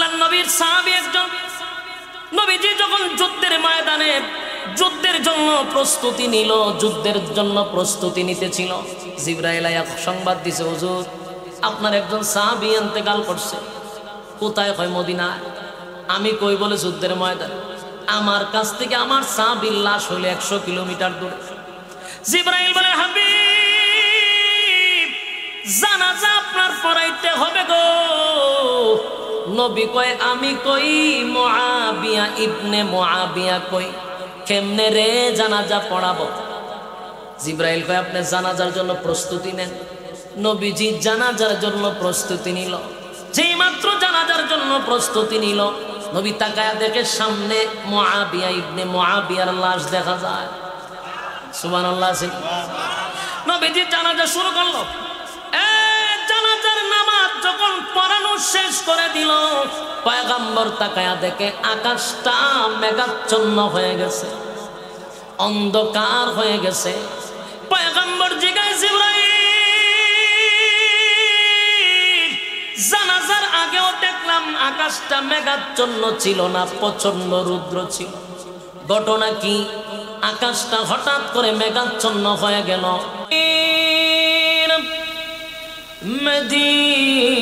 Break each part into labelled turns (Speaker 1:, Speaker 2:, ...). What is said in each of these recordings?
Speaker 1: আমার নবীর সাহাবী একজন, নবীজি যখন যুদ্ধের ময়দানে যুদ্ধের জন্য প্রস্তুতি নিল, যুদ্ধের জন্য প্রস্তুতি নিতেছিল, জিবরাইল আয়া সংবাদ দিছে, হুজুর আপনার একজন সাহাবী ইন্তেকাল করছে। কোথায়? কয় মদিনায়। আমি কই? বলে যুদ্ধের ময়দান। আমার কাছ থেকে আমার সাহাবীর লাশ হইল 100 কিলোমিটার দূরে। জিবরাইল বলে, হাবিব জানাজা আপনার পড়াইতে হবে গো। নবী কয়, আমি কই মুআবিয়া ইবনে মুআবিয়া কই, কেমনে রে জানাজা পড়াবো? জিবরাইল কয়, আপনি জানাজার জন্য প্রস্তুতি নেন। নবীজি জানাজার জন্য প্রস্তুতি নিল। যেই মাত্র জানাজার জন্য প্রস্তুতি নিল, নবী তাকায়া দেখে সামনে মুআবিয়া ইবনে মুআবিয়ার লাশ দেখা যায়। সুবহানাল্লাহ। নবীজি জানাজা শুরু করলো। জানাজার নামাজ যখন পড়ানো শেষ করে দিল, পয়গম্বর তাকায়া দেখে আকাশটা মেঘাচ্ছন্ন হয়ে গেছে, অন্ধকার হয়ে গেছে। পয়গম্বর জিজ্ঞাসা, জিবরাইল জানাজার আগেও দেখলাম আকাশটা মেঘাচ্ছন্ন ছিল না, প্রচন্ড রৌদ্র ছিল, ঘটনা কি? আকাশটা হঠাৎ করে মেঘাচ্ছন্ন হয়ে গেল। মদিনা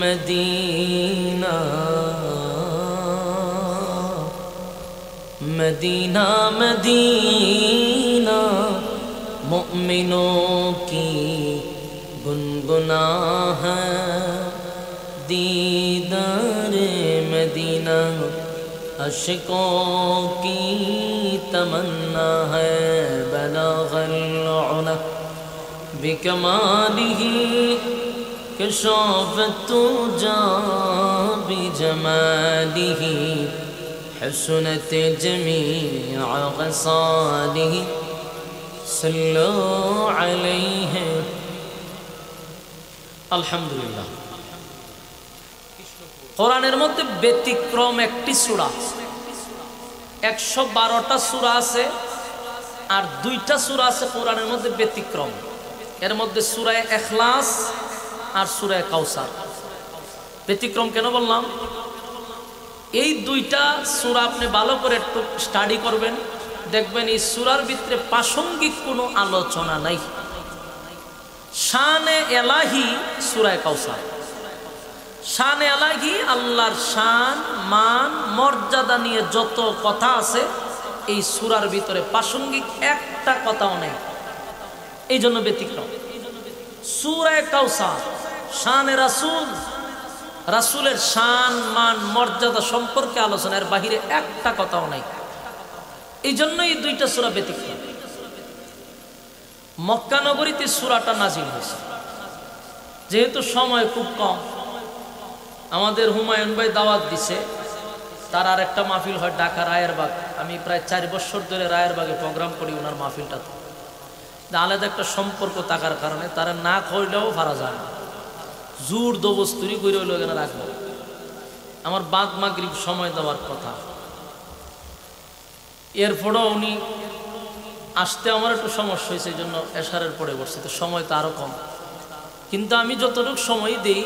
Speaker 1: মদিনা मदीना मदीना मुमिनों की गुनगुना है, दीदार मदीना अशकों की तमन्ना है, बलगल उला बिकमालिही कशाफत जा बिजमालिही हसनत जमीअ ग़सालिही सल्लु अलैहि। আলহামদুলিল্লাহ। কোরআনের মধ্যে ব্যতিক্রম একটি সূরা, 112টা সূরা আছে, আর 2টা সূরা আছে কোরআনের মধ্যে ব্যতিক্রম। এর মধ্যে সূরা ইখলাস আর সূরা কাউসার। ব্যতিক্রম কেন বললাম? এই 2টা সূরা আপনি ভালো করে একটু স্টাডি করবেন, দেখবেন এই সূরার ভিতরে প্রাসঙ্গিক কোনো আলোচনা নাই। শানে এলাহি সূরা কাউসার। শানে এলাহি আল্লাহর শান, মান, মর্যাদা নিয়ে যত কথা আছে এই সূরার ভিতরে প্রাসঙ্গিক একটা কথাও নেই, এই জন্য ব্যতিক্রম। সূরা কাউসার শানে রাসূল, রাসূলের শান, মান, মর্যাদা সম্পর্কে আলোচনা, এর বাহিরে একটা কথাও নাই। এই জন্য এই 2টা সূরা ব্যতিক্রম। মক্কা নগরীতে সূরাটা নাজিল হয়েছে। যেহেতু সময় খুব কম, আমাদের হুমায়ুন ভাই দাওয়াত দিছে, তার আর একটা মাহফিল হয় ঢাকা রায়েরবাগ। আমি প্রায় 4 বছর ধরে রায়েরবাগে প্রোগ্রাম করি ওনার মাহফিলটাতে। আলাদা একটা সম্পর্ক থাকার কারণে তারা না করলেও পারা যায় না, জোর দবস্তুরি করে হইলো এখানে রাখবো। আমার বাদ মাগরিব সময় দেওয়ার কথা, এরপরও উনি আসতে আমার একটু সমস্যা হয়েছে, এই জন্য এশারের পরে বসছে, তো সময় তো আরও কম। কিন্তু আমি যতটুকু সময় দিই,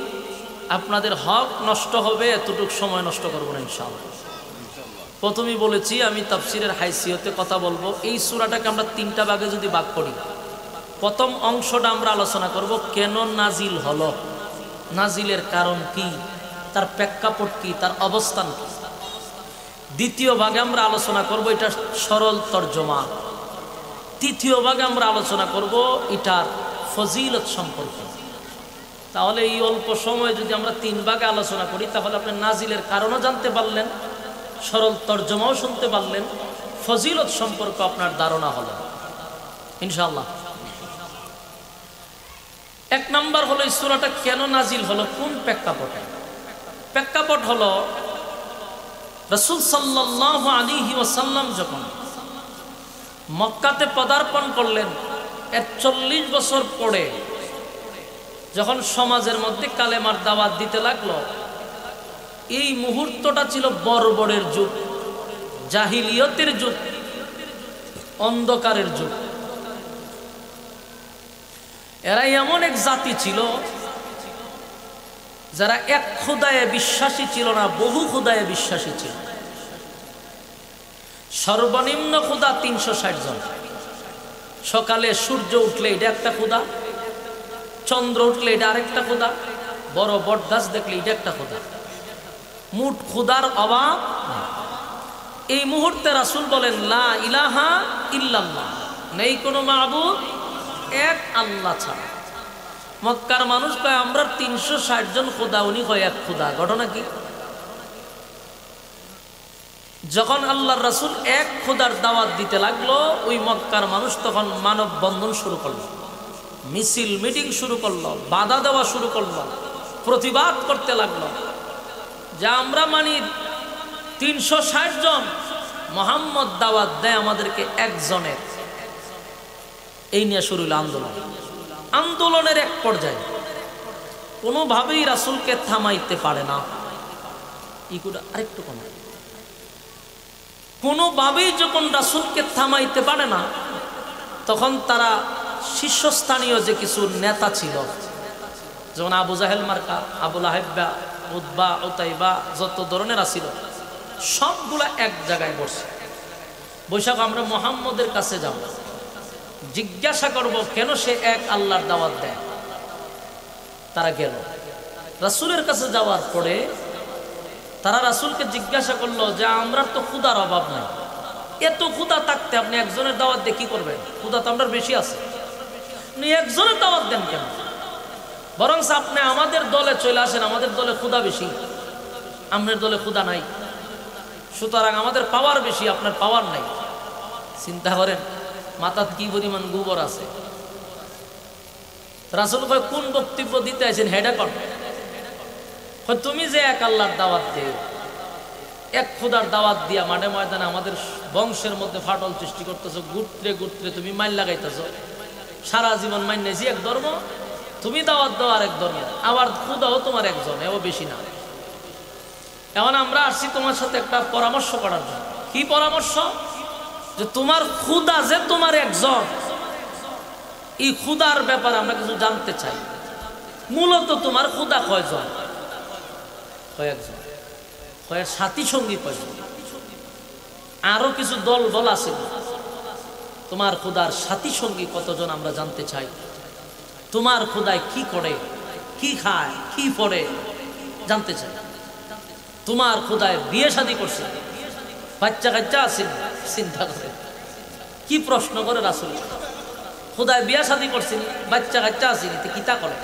Speaker 1: আপনাদের হক নষ্ট হবে এতটুকু সময় নষ্ট করবো না ইনশাআল্লাহ। প্রথমেই বলেছি আমি তাফসিরের হাইসিয়তে কথা বলবো। এই সূরাটাকে আমরা 3টা ভাগে যদি ভাগ করি, প্রথম অংশটা আমরা আলোচনা করব কেন নাজিল হলো, নাজিলের কারণ কি, তার প্রেক্ষাপট কি, তার অবস্থান কি। দ্বিতীয় ভাগে আমরা আলোচনা করব এটা সরল তর্জমা। তৃতীয় ভাগে আমরা আলোচনা করব এটার ফজিলত সম্পর্কে। তাহলে এই অল্প সময় যদি আমরা 3 ভাগে আলোচনা করি, তাহলে আপনি নাজিলের কারণও জানতে পারলেন, সরল তর্জমাও শুনতে পারলেন, ফজিলত সম্পর্কে আপনার ধারণা হলো ইনশাআল্লাহ। 1 নাম্বার হলো এই সূরাটা কেন নাজিল হলো, কোন প্রেক্ষাপটে। প্রেক্ষাপট হলো রাসূল সাল্লাল্লাহু আলাইহি ওয়াসাল্লাম যখন মক্কাতে পদার্পণ করলেন, এর 40 বছর পরে যখন সমাজের মধ্যে কালেমার দাওয়াত দিতে লাগলো, এই মুহূর্তটা ছিল বর্বরের যুগ। জাহিলিয়তের যুগ, অন্ধকারের যুগ। এরা এমন এক জাতি ছিল যারা এক খোদায়ে বিশ্বাসী ছিল না, বহু খোদায়ে বিশ্বাসী ছিল। সর্বনিম্ন খোদা 360 জন। সকালে সূর্য উঠলে এটা একটা খোদা, চন্দ্র উঠলে এটা আরেকটা খোদা, বড় বট গাছ দেখলে এটা একটা খোদা। মুঠ খোদার অভাব। এই মুহূর্তে রাসূল বলেন লা ইলাহা ইল্লাল্লাহ, নেই কোনো মাবুদ এক আল্লাহ ছাড়া। মক্কার মানুষ কয় আমরা 360 জন খোদা, উনি কয় এক খোদা। ঘটনা কি? যখন আল্লাহর রাসূল এক খোদার দাওয়াত দিতে লাগলো, ওই মক্কার মানুষ তখন মানববন্ধন শুরু করলো, মিছিল মিটিং শুরু করলো, বাধা দেওয়া শুরু করলো, প্রতিবাদ করতে লাগলো যে আমরা মানি 360 জন, মুহাম্মদ দাওয়াত দেয় আমাদেরকে একজনের। এই নিয়ে শুরু হলো আন্দোলন। আন্দোলনের এক পর্যায়ে কোনোভাবেই রাসূলকে থামাইতে পারে না। আরেকটু কমা। কোনোভাবেই যখন রাসূলকে থামাইতে পারে না, তখন তারা শীর্ষস্থানীয় যে কিছু নেতা ছিল, যেমন আবু জাহেল মার্কা, আবু লাহাব, উতবা, উতাইবা, যত ধরনের ছিল, সবগুলা এক জায়গায় বসে বৈশাখ আমরা মুহাম্মদের কাছে যাব, জিজ্ঞাসা করব কেন সে এক আল্লাহর দাওয়াত দেয়। তারা গেল রাসূলের কাছে। যাওয়ার পরে তারা রাসূলকে জিজ্ঞাসা করলো যে আমরা তো ক্ষুধার অভাব নাই, এত ক্ষুধা থাকতে আপনি একজনের দাওয়াত দিয়ে কি করবেন? ক্ষুধা তো আমরা বেশি আছে, আপনি একজনের দাওয়াত দেন কেন? বরং আপনি আমাদের দলে চলে আসেন, আমাদের দলে ক্ষুধা বেশি, আপনার দলে ক্ষুধা নাই, সুতরাং আমাদের পাওয়ার বেশি, আপনার পাওয়ার নাই। চিন্তা করেন মাথাত কি পরিমাণ গোবর আছে। রাসূল কয় কোন বক্তব্য দিতে আছেন হেডা কর। তুমি যে এক আল্লাহর দাওয়াত দেও, এক খোদার দাওয়াত দিয়া মাঠে ময়দানে আমাদের বংশের মধ্যে ফাটল সৃষ্টি করতেছো, গুত্রে গুত্রে তুমি মাইল লাগাইতেছো, সারা জীবন মাইনেছি এক ধর্ম, তুমি দাওয়াত দাও আরেক ধর্ম, আবার খোদাও তোমার একজন, এও বেশি না। এখন আমরা আসছি তোমার সাথে একটা পরামর্শ করার জন্য। কি পরামর্শ? যে তোমার খোদা যে তোমার একজন, এই খোদার ব্যাপারে আমরা কিছু জানতে চাই। মূলত তোমার খোদা কয়জন? কয়েকজন। কয়েক সাথী সঙ্গী কয়জন? আরো কিছু দল বল আছে। তোমার খোদার সাথী সঙ্গী কতজন আমরা জানতে চাই। তোমার খোদায় কি করে, কি খায়, কি পরে জানতে চাই। তোমার খোদায় বিয়ে শাদী করছে, বাচ্চা কাচ্চা আছে, চিন্তা করে কি প্রশ্ন করে রাসূল। খোদায় বিয়ে শাদী করছিনি, বাচ্চা কাচ্চা আসেনি, তো কিতা করে,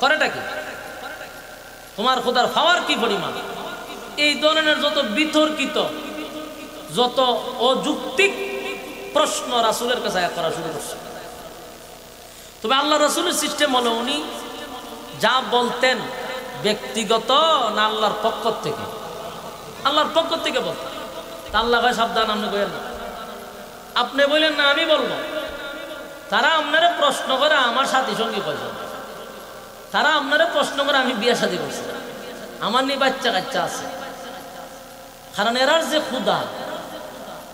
Speaker 1: করেটা কি? তোমার খোদার পাওয়ার কি পরিমাণ? এই ধরনের যত বিতর্কিত, যত অযৌক্তিক প্রশ্ন রাসূলের কাছে করা শুরু করছে। তবে আল্লাহ রাসূলের সিস্টেম হলো উনি যা বলতেন ব্যক্তিগত না আল্লাহর পক্ষ থেকে? আল্লাহর পক্ষ থেকে বলতেন। তা আল্লাহ ভাই সাবধান, আপনি বলেন না, আপনি বললেন না আমি বলবো। তারা আপনারা প্রশ্ন করে আমার সাথী সঙ্গী কয়জন, তারা আপনারা প্রশ্ন করে আমি বিয়ে শাদী করছি, আমার নিয়ে বাচ্চা কাচ্চা আছে। কারণ এরার যে ক্ষুদা,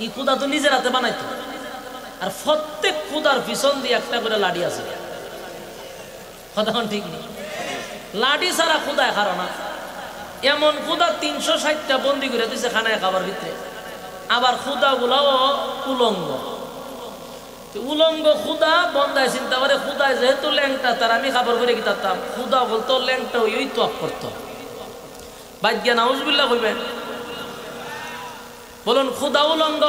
Speaker 1: এই ক্ষুদা তো নিজের হাতে বানাইতো, আর প্রত্যেক ক্ষুদার পিছন দিয়ে একটা করে লাঠি আছে। কথা ঠিক নেই, লাঠি ছাড়া ক্ষুদায় খারো না। এমন ক্ষুদা 360টা বন্দি করে দিচ্ছে খানায় খাবার ভিতরে। আবার ক্ষুদা গুলাও উলঙ্গ, উলঙ্গ ক্ষুদা বন্ধায় চিন্তা করে ক্ষুদায় যেহেতু ল্যাংটা, তার আমি খাবার করে কি তারতাম, ক্ষুদা বলতো ল্যাংটা ওই তো আপ করতো। বাজ্ঞা নাউজুবিল্লাহ কইবেন, বলুন ক্ষুদা উলঙ্গ,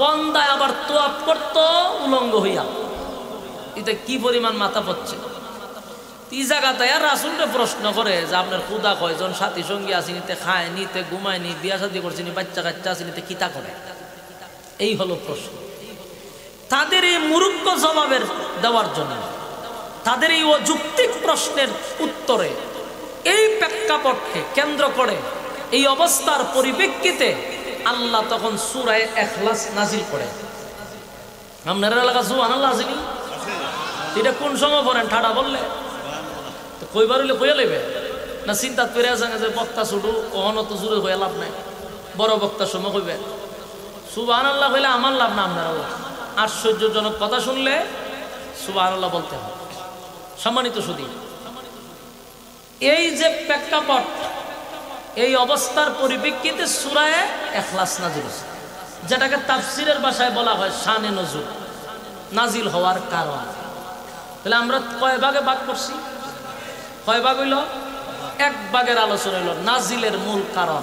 Speaker 1: বন্দায় আবার তোয়াপ করতো উলঙ্গ হইয়া। এটা কি পরিমাণ মাথা পড়ছে। এই জায়গাতে আর রাসূলকে প্রশ্ন করে যে আপনার ক্ষুদা কয়জন, সাথী সঙ্গী আসেনি, তে খায় নিতে, ঘুমায় নি, বিয়া শাদী করছিনি, বাচ্চা কাচ্চা আসেনি, তে কিতা করে? এই হলো প্রশ্ন। তাদের এই মূর্খ জবাবের দেওয়ার জন্য, তাদের এই অযৌক্তিক প্রশ্নের উত্তরে, এই প্রেক্ষাপটকে কেন্দ্র করে, এই অবস্থার পরিপ্রেক্ষিতে আল্লাহ তখন সূরা ইখলাস নাজিল করে। আপনার এলাকা সুবহানাল্লাহ আসেনি? এটা কোন সময় পড়েন ঠাডা বললে? তো কইবার হইলে কইয়া লইবে না, চিন্তা করে আসেন যে বক্তা ছুটু ওহন তো জুড়ে হয়ে লাভ নাই, বড় বক্তার সময় কইবে সুবহানাল্লাহ হইলে আমার লাভ না আপনারাও। আশ্চর্যজনক কথা শুনলে সুবহানাল্লাহ বলতে হবে। সম্মানিত সুধী, এই যে প্রেক্ষাপট, এই অবস্থার পরিপ্রেক্ষিতে সূরা ইখলাস নাজিল হয়েছে, যেটাকে তাফসীরের ভাষায় বলা হয় শানে নজুল, নাজিল হওয়ার কারণ। তাহলে আমরা কয় ভাগে ভাগ করছি? কয় ভাগ হইল? এক ভাগের আলোচনা হইল নাজিলের মূল কারণ।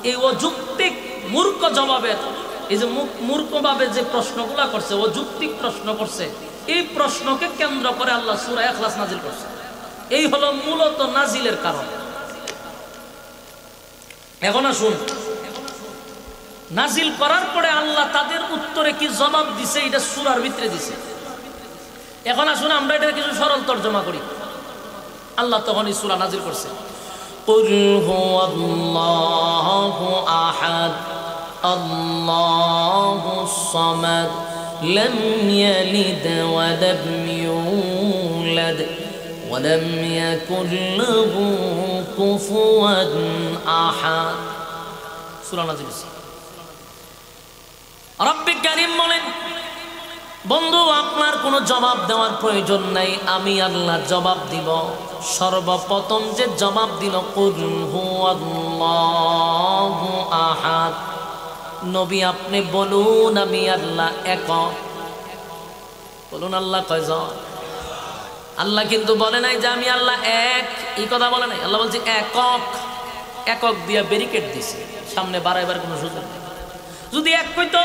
Speaker 1: এই অযৌক্তিক মূর্খ জবাবের, এই যে মূর্খভাবে যে প্রশ্নগুলা করছে, অযৌক্তিক প্রশ্ন করছে, এই প্রশ্নকে কেন্দ্র করে আল্লাহ সূরা ইখলাস নাজিল করছে। এই হলো মূলত নাজিলের কারণ। এখন আসুন, নাজিল করার পরে আল্লাহ তাদের উত্তরে কি জবাব দিছে এটা সূরার ভিতরে দিছে। এখন আসুন আমরা এটা কিছু সরল তর্জমা করি। আল্লাহ তখন এই সূরা নাজিল করছে, কুল হুয়াল্লাহু আহাদ আল্লাহুস সামাদ লাম ইয়ালিদ ওয়া লাম ইউলাদ ওয়া লাম ইয়াকুল লাহু কুফুয়ান আহাদ। সূরা নাজিল হয়েছে। রব্বে কারীম বলেন, বন্ধু আপনার কোনো জবাব দেওয়ার প্রয়োজন নাই, আমি আল্লাহ জবাব দিব। সর্বপ্রথম যে জবাব দিল, কুল হুয়াল্লাহু আহাদ, নবী আপনি বলুন আমি আল্লাহ একক। বলুন আল্লাহ কয়জন? আল্লাহ কিন্তু বলে নাই যে আমি আল্লাহ এক, এই কথা বলে নাই। আল্লাহ বলছে একক। একক দিয়া ব্যারিকেড দিছে, সামনে বাড়াইবার কোনো সুযোগ নেই। যদি এক কইতো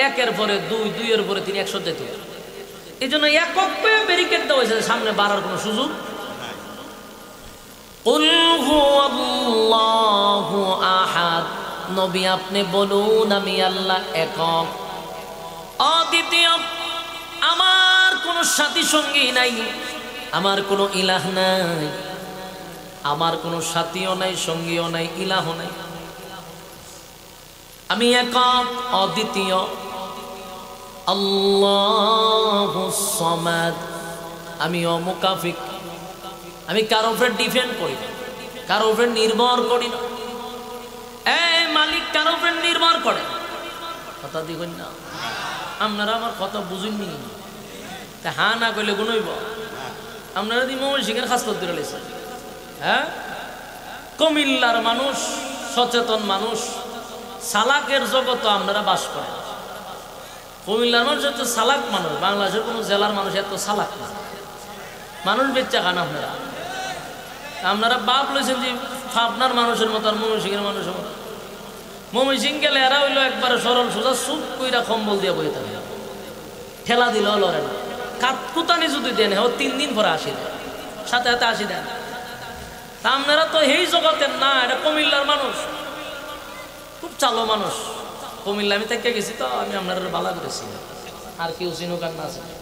Speaker 1: একের পরে দুই, দুইয়ের পরে তিনি 100 যেত। এই জন্য একক পেয়ে ব্যারিকেড দেওয়া হয়েছে, সামনে বাড়ার কোনো সুযোগ। কুল হুয়াল্লাহু আহাদ, নবী আপনি বলুন আমি আল্লাহ একক, অদ্বিতীয়, আমার কোনো সাথী সঙ্গী নাই, আমার কোনো ইলাহ নাই, আমার কোনো সাথীও নাই, সঙ্গীও নাই, ইলাহ নাই। আমি একক, অদ্বিতীয়। আল্লাহুস সামাদ, আমি অমুকাফিক, আমি কারো উপরে ডিপেন্ড করি না, কারো উপরে নির্ভর করি না। এই মালিক কারো উপরে নির্ভর করে। কথা দিবেন না, আপনারা আমার কথা বুঝুননি। হা না কইলে গুনইব। আপনারা দি মৌসিকের খাস করতে রয়েছে। হ্যাঁ, কুমিল্লার মানুষ, সচেতন মানুষ, সালাকের জগৎ আপনারা বাস করেন। কুমিল্লার মানুষ এত সালাক মানুষ, বাংলাদেশের কোনো জেলার মানুষ এত সালাক না। মানুষ বেচ্চা খান আপনারা। আপনারা বাপ লইছেন যে আপনার মানুষের মতো আর ময়মনসিংহের মানুষের মতো। ময়মনসিংহ গেলে এরা হইলো একবারে সরল সোজা, চুপ কইরা কম্বল দিয়ে বইতে হবে, ঠেলা দিলেও লড়ে না। কাতকুতানি যদি দেন ও 3 দিন পরে আসি দেন, সাথে সাথে আসি দেন। তা আপনারা তো এই জগতের না, এটা কুমিল্লার মানুষ, খুব চালো মানুষ। কুমিল্লা আমি থেকে গেছি তো, আমি আপনারা বালা করেছি, আর কেউ চিনুক আর না চিনুক।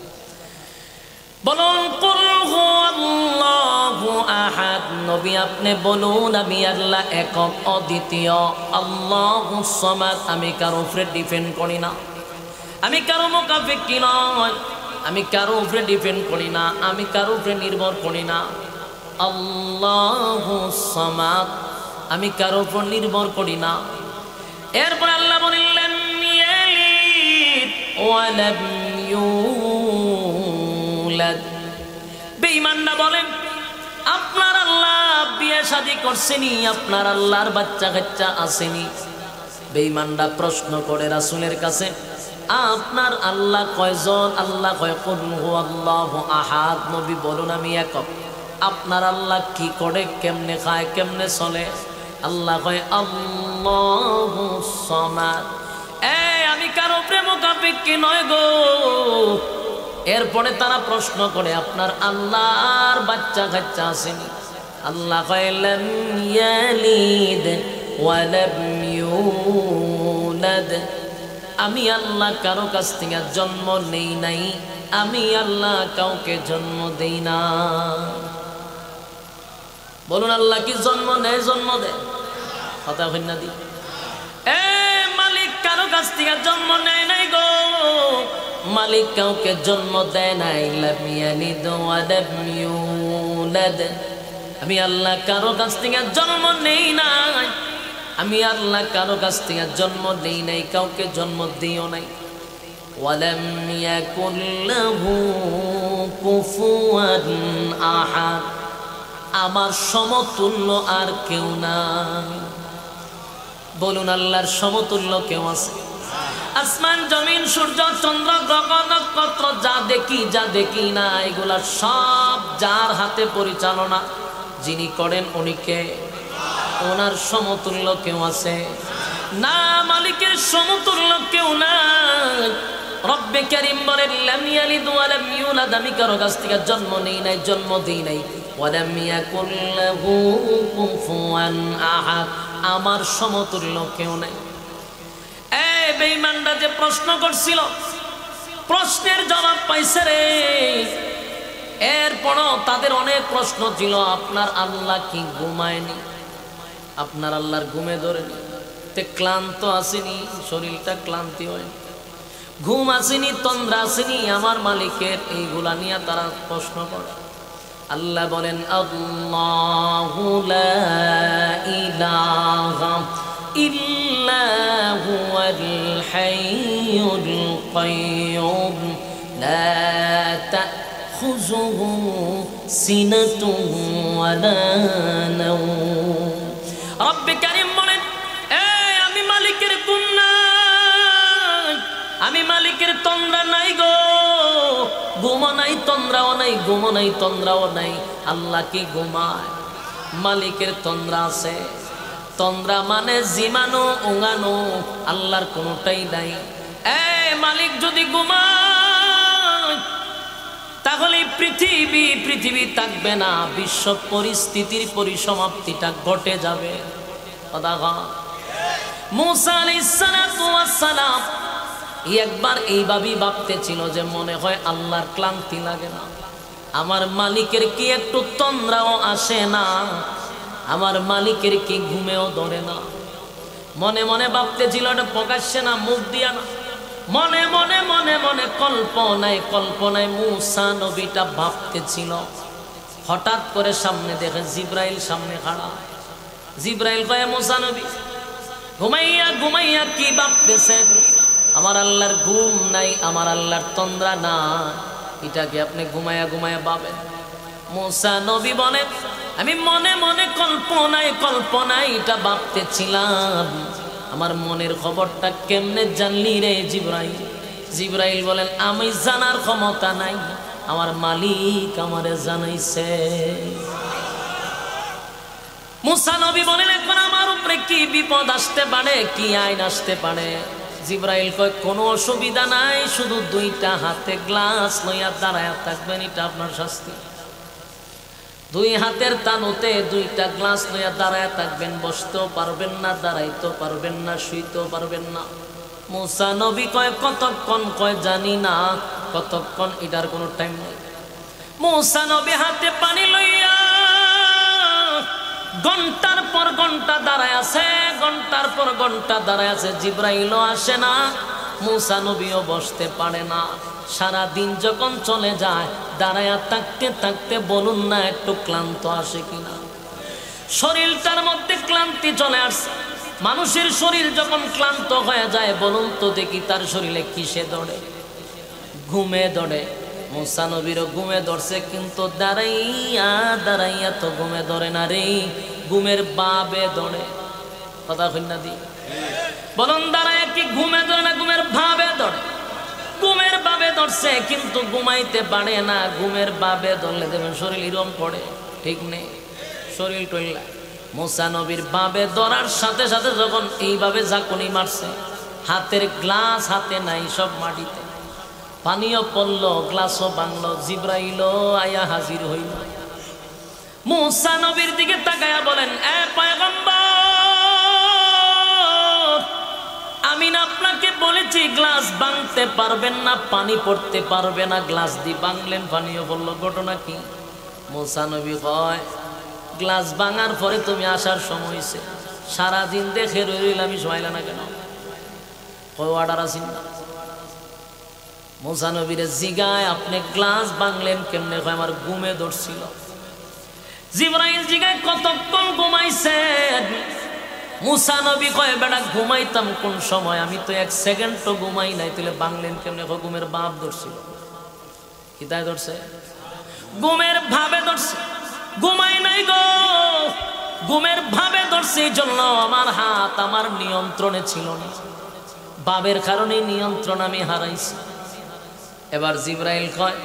Speaker 1: বলুন কুল হুয়াল্লাহু আহাদ, নবী আপনি বলুন আমি আল্লাহ একক, অদ্বিতীয়। আল্লাহুস সামাদ, আমি কারো উপরে ডিপেন্ড করি না, আমি কারো মুকাফিকি নয়, আমি কারো উপরে ডিপেন্ড করি না, আমি কারো উপরে নির্ভর করি না। আল্লাহুস সামাদ, আমি কারো উপর নির্ভর করি না। এরপর আল্লাহ বললেন ইয়ালিদ ওয়া লাম ইউলাদ। বেঈমানরা বলেন আপনার আল্লাহ বিয়ে শাদী করছেনি, আপনার আল্লাহর বাচ্চা কাচ্চা আসেনি। বেঈমানরা প্রশ্ন করে রাসূলের কাছে, আপনার আল্লাহ কয়জন? আল্লাহ কয় কুল হুয়াল্লাহু আহাদ, নবী বলুন আমি একক। আপনার আল্লাহ কি করে, কেমনে খায়, কেমনে চলে? আল্লাহ কয় আল্লাহুস সামাদ। আমি কারো প্রেমকাপেক্ষী নয় গো। এরপরে তারা প্রশ্ন করে আপনার আল্লাহর বাচ্চা কাচ্চা আসেনি? আল্লাহ কয় লাম ইয়ালিদ ওয়া লাম ইউলাদ, আমি আল্লাহ কারো কাছ থেকে জন্ম নেই নাই, আমি আল্লাহ কাউকে জন্ম দেই না। বলুন আল্লাহ কি জন্ম নেয়, জন্ম দেয়? কথা হই না দি। মালিক কারো কাছ থেকে জন্ম নেয় নাই গো, মালিক কাউকে জন্ম দেয় নাই। লাম ইয়ালিদ ওয়া লাম ইউলাদ, আমি আল্লাহ কারো কাছ থেকে জন্ম নেই নাই, আমি আল্লাহ কারো কাছ থেকে জন্ম দেই নাই, কাউকে জন্ম দিও নাই। ওয়ালাম ইয়াকুল লাহু কুফুয়ান আহাদ, আমার সমতুল্য আর কেউ নাই। বলুন আল্লাহর সমতুল্য কেউ আছে? আসমান জমিন সূর্য চন্দ্র গ্রহ নক্ষত্র যা দেখি যা দেখি না, এগুলা সব যার হাতে পরিচালনা যিনি করেন উনি কে? ওনার সমতুল্য কেউ আছে না? মালিকের সমতুল্য কেউ নাই। রব্বে কারীম বলেন লাম ইয়ালিদ ওয়া লাম ইউলাদ, আমি কারো কাছ থেকে জন্ম নেই নাই, জন্ম দেই নাই। ওয়া লাম ইয়াকুল লাহু কুফুয়ান আহাদ, আমার সমতুল্য কেউ নাই। এই বেঈমানরা যে প্রশ্ন করছিল, প্রশ্নের জবাব পাইছে রে। এরপরও তাদের অনেক প্রশ্ন ছিল, আপনার আল্লাহ কি ঘুমায়নি? আপনার আল্লাহর ঘুমে ধরেনি? তে ক্লান্ত আসেনি? শরীরটা ক্লান্তি হয়নি? ঘুম আসেনি? তন্দ্রা আসেনি আমার মালিকের? এইগুলা নিয়ে তারা প্রশ্ন করে। আল্লাহ বলেন আল্লাহু লা ইলাহা ইল্লা হুয়াল হাইয়ুল কাইয়্যুম লা তাখুযুহু সিনাতুন ওয়া লা নাওম। রব্বে কারীম বলেন, আমি মালিকের ঘুম নাই, আমি মালিকের তন্দ্রা নাই গো। ঘুমও নাই, তন্দ্রাও নাই, ঘুমও নাই, তন্দ্রাও নাই। আল্লাহ কি ঘুমায়? মালিকের তন্দ্রা আছে। তন্দ্রা মানে জিমানো উঙানো, আল্লাহর কোনোটাই নাই। মালিক যদি ঘুমায় তাহলে পৃথিবী থাকবে না, বিশ্ব পরিস্থিতির পরিসমাপ্তিটা ঘটে যাবে। মূসা আলাইহিস সালাতু ওয়াস সালাম একবার এইভাবেই ভাবতে ছিল যে মনে হয় আল্লাহর ক্লান্তি লাগে না, আমার মালিকের কি একটু তন্দ্রাও আসে না, আমার মালিকের কি ঘুমেও ধরে না। মনে মনে ভাবতে ছিল, এটা প্রকাশ্যে না, মুখ দিয়া না, মনে মনে মনে মনে কল্পনায় মূসা নবীটা ভাবতেছিল। হঠাৎ করে সামনে দেখে জিব্রাইল সামনে খাড়া। জিব্রাইল কয়, মূসা নবী ঘুমাইয়া ঘুমাইয়া কি ভাবতেছেন? আমার আল্লাহর ঘুম নাই, আমার আল্লাহর তন্দ্রা না, এটাকে আপনি ঘুমাইয়া ঘুমাইয়া ভাবেন? মূসা নবী বলেন, আমি মনে মনে কল্পনায় এটা ভাবতেছিলাম। আমার মনের খবরটা কেমনে জানলি রে জিব্রাইল? জিব্রাইল বলেন, আমি জানার ক্ষমতা নাই, আমার মালিক আমারে জানাইছে। মূসা নবী বলেন, এখন আমার উপরে কি বিপদ আসতে পারে, কি আইন আসতে পারে? জিব্রাইল কয়, কোনো অসুবিধা নাই, শুধু দুইটা হাতে গ্লাস লইয়া দাঁড়ায়া থাকবেন, এটা আপনার শাস্তি। দুই হাতের তানুতে দুইটা গ্লাস লইয়া দাঁড়ায় থাকবেন, বসতেও পারবেন না, দাঁড়াইতেও পারবেন না, শুইতেও পারবেন না। মূসা নবী কয়, কতক্ষণ? কয়, জানি না কতক্ষণ, এটার কোনো টাইম নেই। মূসা নবী হাতে পানি লইয়া ঘন্টার পর ঘন্টা দাঁড়ায় আছে, ঘন্টার পর ঘন্টা দাঁড়ায় আছে, জিব্রাইলও আসে না, মূসা নবীও বসতে পারে না। সারা দিন যখন চলে যায়, দাঁড়ায়া থাকতে থাকতে বলুন না একটু ক্লান্ত আসে কিনা? শরীরটার মধ্যে ক্লান্তি চলে আসছে। মানুষের শরীর যখন ক্লান্ত হয়ে যায়, বলুন তো দেখি তার শরীরে কিসে ধরে? ঘুমে ধরে। মূসা নবীরও ঘুমে ধরছে, কিন্তু দাঁড়াইয়া তো ঘুমে ধরে না রে, ঘুমের বাবে ধরে। কথা কই না দি? বলুন, দাঁড়াইয়া কি ঘুমে ধরে না ঘুমের ভাবে ধরে? ঘুমের বাবে ধরছে, কিন্তু ঘুমাইতে পারে না। ঘুমের বাবে ধরলে দেবেন শরীর এরম পড়ে, ঠিক নেই, শরীর টইলা। মূসা নবীর বাবে ধরার সাথে সাথে যখন এইভাবে ঝাঁকুনি মারছে, হাতের গ্লাস হাতে নাই, সব মাটিতে। পানিও পড়লো, গ্লাসও ভাঙলো, জিব্রাইলও আয়া হাজির হইল। মূসা নবীর দিকে তাকায়া বলেন, এ পয়গম্বর, আমি না আপনাকে বলেছি গ্লাস ভাঙতে পারবেন না, পানি পড়তে পারবে না, গ্লাস দিয়ে ভাঙলেন, পানিও বলল, ঘটনা কি? মূসা নবী কয়, গ্লাস ভাঙার পরে তুমি আসার সময় হয়েছে, সারাদিন দেখে রইলাম, আমি শোয়াইলা না কেন? কয়, অর্ডার আসিন না। মূসা নবীরে জিগায়, আপনি গ্লাস ভাঙলেন কেমনে? কয়, আমার ঘুমে ধরছিল। জিব্রাইল জিগায়, কতক্ষণ ঘুমাইছেন? মুসা নবী কয় বেটা ঘুমাইতাম কোন সময়, আমি তো এক সেকেন্ড তো ঘুমাই নাই। তাহলে বাংলেন কেমনে? ঘুমের বাপ ধরছিল। কি তাই ধরছে? ঘুমের ভাবে ধরছে, ঘুমাই নাই গো, ঘুমের ভাবে ধরছে। এই জন্য আমার হাত আমার নিয়ন্ত্রণে ছিল না, বাবের কারণে নিয়ন্ত্রণ আমি হারাইছি। এবার জিবরাইল কয়,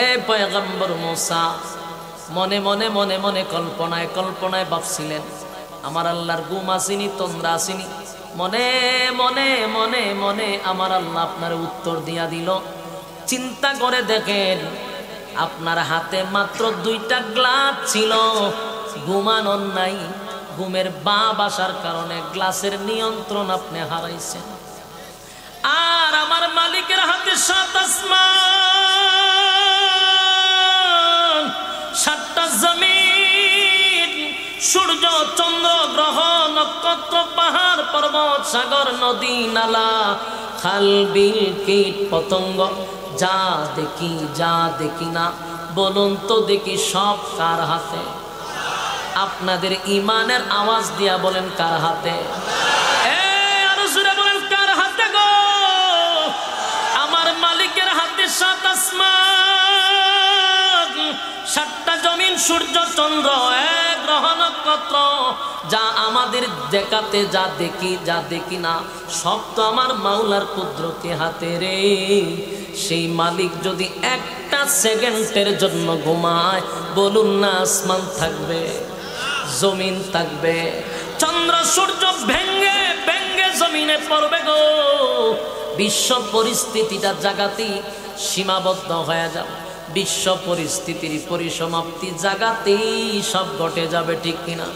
Speaker 1: এ পয়গম্বর মুসা, মনে মনে মনে মনে কল্পনায় কল্পনায় ভাবছিলেন আমার আল্লাহর ঘুম আসেনি, তন্দ্রা আসেনি। মনে মনে মনে মনে আমার আল্লাহ আপনার উত্তর দিয়া দিল। চিন্তা করে দেখেন, আপনার হাতে মাত্র 2টা গ্লাস ছিল, ঘুমানোর নাই। ঘুমের বাপ আসার কারণে গ্লাসের নিয়ন্ত্রণ আপনি হারাইছেন। আর আমার মালিকের হাতে 7 আসমান, 7টা জমিন, সূর্য চন্দ্র গ্রহ নক্ষত্র পাহাড় পর্বত সাগর নদী নালা খাল বিল কীট পতঙ্গ, যা দেখি যা দেখি না, বলুন তো দেখি সব কার হাতে? আপনাদের ইমানের আওয়াজ দিয়া বলেন কার হাতে? আরো জোরে বলেন কার হাতে গো? আমার মালিকের হাতে 7 আসমান, 7টা জমিন, সূর্য চন্দ্র, 1 গ্রহ নক্ষত্র, যা আমাদের দেখাতে যা দেখি যা দেখি না, সব তো আমার মাওলার কুদরতি হাতে রে। সেই মালিক যদি একটা সেকেন্ডের জন্য ঘুমায়, বলুন না আসমান থাকবে, জমিন থাকবে? চন্দ্র সূর্য ভেঙ্গে ভেঙ্গে জমিনে পড়বে গো। বিশ্ব পরিস্থিতিটা জাগাতেই সীমাবদ্ধ হয়ে যাবে, বিশ্ব পরিস্থিতির পরিসমাপ্তি জাগাতেই সব ঘটে যাবে, ঠিক কিনা?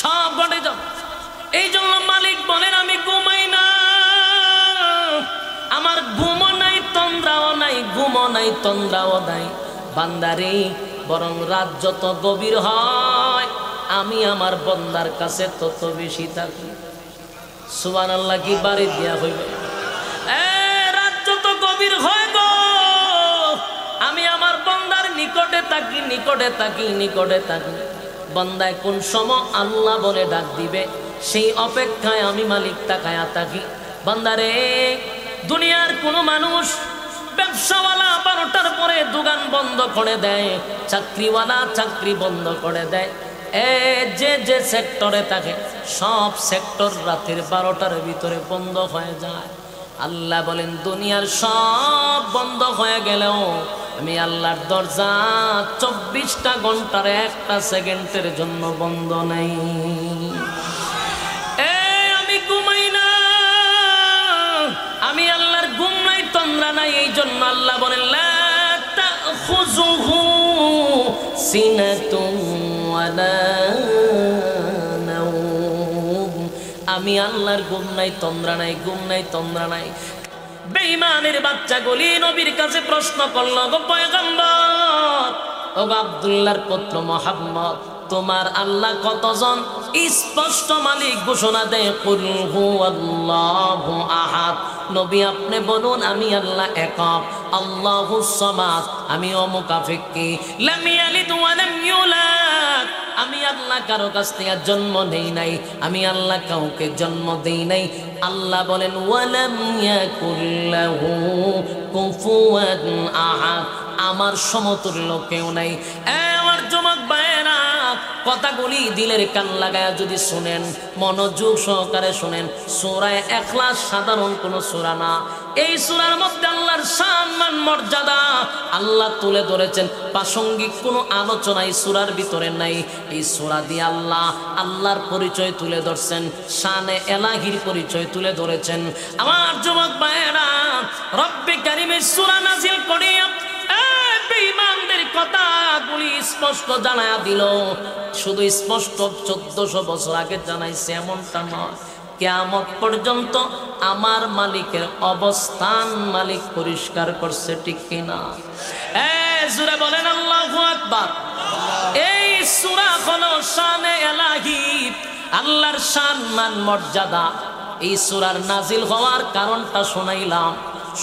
Speaker 1: সব ঘটে যাবে। এই জন্য মালিক বলেন আমি ঘুমাই না, আমার ঘুমও নাই তন্দ্রাও নাই, ঘুমও নাই তন্দ্রাও নাই বান্দারে। বরং রাত যত গভীর হয়, আমি আমার বন্দার কাছে তত বেশি থাকি। সুবহানাল্লাহ কি বাড়ি দিয়া হইবে? রাত যত গভীর হয় গো, আমি আমার বন্দার নিকটে থাকি, নিকটে থাকি, নিকটে থাকি। বন্দায় কোন সময় আল্লাহ বলে ডাক দিবে, সেই অপেক্ষায় আমি মালিক তাকায়া থাকি। বান্দারে, দুনিয়ার কোনো মানুষ ব্যবসাওয়ালা 12টার পরে দোকান বন্ধ করে দেয়, চাকরিওয়ালা চাকরি বন্ধ করে দেয়। যে যে সেক্টরে থাকে সব সেক্টর রাতের 12টার ভিতরে বন্ধ হয়ে যায়। আল্লাহ বলেন দুনিয়ার সব বন্ধ হয়ে গেলেও আমি আল্লাহর দরজা 24টা ঘন্টার 1টা সেকেন্ডের জন্য বন্ধ নাই। আমি ঘুমাই না, আমি আল্লাহর ঘুম নাই তন্দ্রা নাই। এই জন্য আল্লাহ বলেন লা তাখুযুহু সিনাতুন ওয়ালা নাওম। আমি আল্লাহর ঘুম নাই তন্দ্রা নাই, ঘুম নাই তন্দ্রা নাই। বেঈমানের বাচ্চাগুলি নবীর কাছে প্রশ্ন করল, গো পয়গম্বর, ও আব্দুল্লাহর পুত্র মুহাম্মদ, তোমার আল্লাহ কতজন? স্পষ্ট মালিক ঘোষণা দেয়, কুল হুয়াল্লাহু আহাদ। নবী আপনি বলুন আমি আল্লাহ একক, আল্লাহুস সামাদ, আমি অমুকাফিক্কি, লাম ইয়ালিদ ওয়া লাম ইউলাদ। আমি আল্লাহ কারো কাছ থেকে জন্ম নেই নাই, আমি আল্লাহ কাউকে জন্ম দেই নাই। আল্লাহ বলেন ওয়ালাম ইয়াকুল লাহু কুফুয়ান আহাদ, আমার সমতুল্য কেউ নাই। আমার যুবক ভাইয়েরা, কথাগুলি দিলের কান লাগায় যদি শুনেন, মনোযোগ সহকারে শুনেন। সূরা ইখলাস সাধারণ কোনো সূরা না। এই সূরার মধ্যে আল্লাহর সম্মান মর্যাদা আল্লাহ তুলে ধরেছেন। প্রাসঙ্গিক কোনো আলোচনা এই সূরার ভিতরে নাই। এই সূরা দিয়ে আল্লাহ আল্লাহর পরিচয় তুলে ধরছেন, শানে এলাহির পরিচয় তুলে ধরেছেন। আমার যুবক ভাইয়েরা, রব্বে কারীমের সূরা নাজিল করিয়া বেঈমানদের কথাগুলি স্পষ্ট জানায়া দিল। শুধু স্পষ্ট 1400 বছর আগে জানাইছে এমনটা নয়, কিয়ামত পর্যন্ত আমার মালিকের অবস্থান মালিক পরিষ্কার করছে, ঠিক কিনা? জোরে বলেন আল্লাহু আকবার। এই সূরা হলো শানে এলাহি, আল্লাহর সম্মান মর্যাদা। এই সূরার নাজিল হওয়ার কারণটা শোনাইলাম,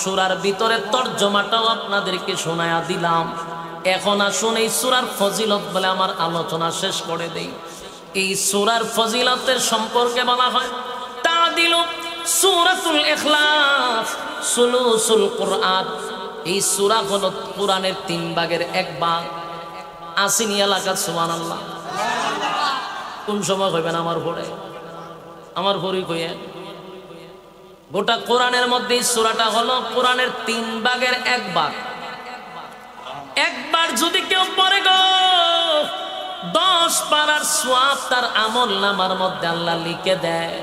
Speaker 1: সূরার ভিতরে তরজমাটাও আপনাদেরকে শোনায়া দিলাম। এখন আসুন এই সূরার ফজিলত বলে আমার আলোচনা শেষ করে দেই। এই সূরার ফজিলতের সম্পর্কে বলা হয় তাদিলু সূরাতুল ইখলাস সুলুসুল কুরআন। এই সূরা হলো কোরআনের 3 ভাগের 1 ভাগ। আসিনি এলাকা সুবহানাল্লাহ। কোন সময় হইবেন আমার পরে আমার পরে কইয়ে গোটা কোরআনের মধ্যে এই সূরাটা হলো কোরআনের 3 ভাগের 1 ভাগ। একবার যদি কেউ পড়ে গো 10 পারার সওয়াব তার আমলনামার মধ্যে আল্লাহ লিখে দেয়।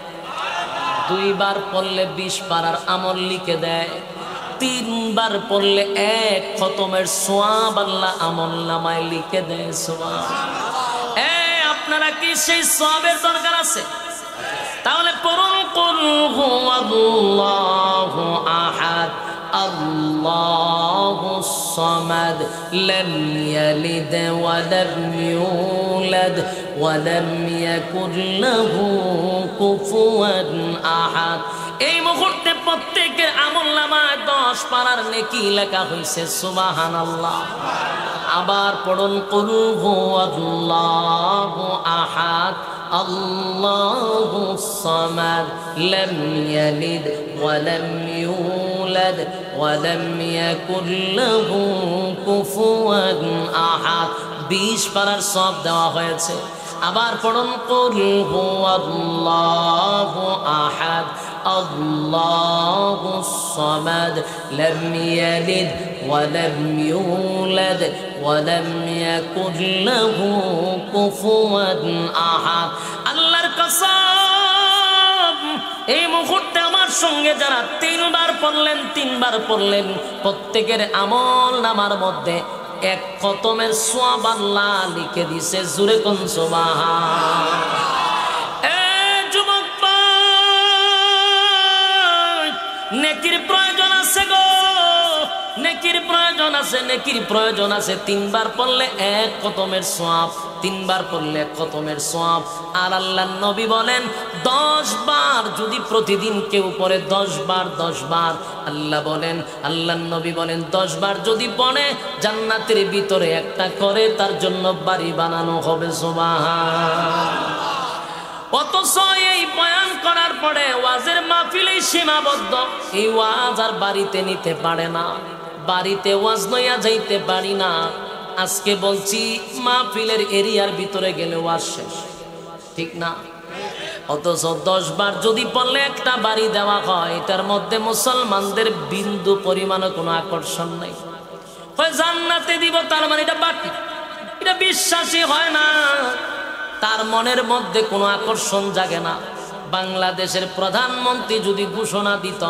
Speaker 1: 2 বার পড়লে 20 পারার আমল লিখে দেয়। 3 বার পড়লে 1 খতমের সওয়াব আল্লাহ আমলনামায় লিখে দেয়। সুবহানাল্লাহ। আপনারা কি সেই সওয়াবের দরকার আছে? তাহলে পড়ুন কুল হুয়াল্লাহু আহাদ আল্লাহুস সামাদ লাম ইয়ালিদ ওয়া লাম ইউলাদ ওয়া লাম ইয়াকুল লাহু কুফুয়ান আহাদ। এই মুহূর্তে প্রত্যেকের আমলনামায় 10 পারার নেকি লেখা হয়েছে। সুবহানাল্লাহ। আবার পড়ুন কুল হুয়াল্লাহু আহাদ আল্লাহুস সামাদ লাম ইয়ালিদ ওয়া লাম ইউলাদ ওয়া লাম ইয়াকুল লাহু কুফুয়ান আহাদ। 20 পারার সওয়াব দেওয়া হয়েছে। আবার পড়ুন কুল হুয়াল্লাহু আহাদ আল্লাহুস সামাদ লাম ইয়ালিদ ওয়া লাম ইউলাদ ওয়া লাম ইয়াকুল লাহু কুফুয়ান আহাদ। আল্লাহর কসম, এই মুহূর্তে আমার সঙ্গে যারা 3 বার পড়লেন প্রত্যেকের আমলনামার মধ্যে 1 খতমের সওয়াব আল্লাহ লিখে দিয়েছে। জোরে কোন সুবহানাল্লাহ। নেকির প্রয়োজন আছে গো, নেকির প্রয়োজন আছে, নেকির প্রয়োজন আছে। 3 বার পড়লে 1 খতমের সওয়াব, 3 বার পড়লে 1 খতমের সওয়াব। আর আল্লাহর নবী বলেন 10 বার যদি প্রতিদিন কেউ পড়ে 10 বার আল্লাহর নবী বলেন 10 বার যদি পড়ে জান্নাতের ভিতরে একটা করে তার জন্য বাড়ি বানানো হবে। সুবহানাল্লাহ। অথচ এই বয়ান করার পরে ওয়াজের মাহফিলেই সীমাবদ্ধ। এই ওয়াজ আর বাড়িতে নিতে পারে না, বাড়িতে ওয়াজ লইয়া যাইতে পারি না। আজকে বলছি মাহফিলের এরিয়ার ভিতরে গেলে ওয়াজ শেষ, ঠিক না? অথচ 10 বার যদি পড়লে একটা বাড়ি দেওয়া হয়, এটার মধ্যে মুসলমানদের বিন্দু পরিমাণে কোনো আকর্ষণ নেই। জান্নাতে দিব তার মানে এটা বাকি, এটা বিশ্বাসই হয় না। তার মনের মধ্যে কোনো আকর্ষণ জাগে না। বাংলাদেশের প্রধানমন্ত্রী যদি ঘোষণা দিত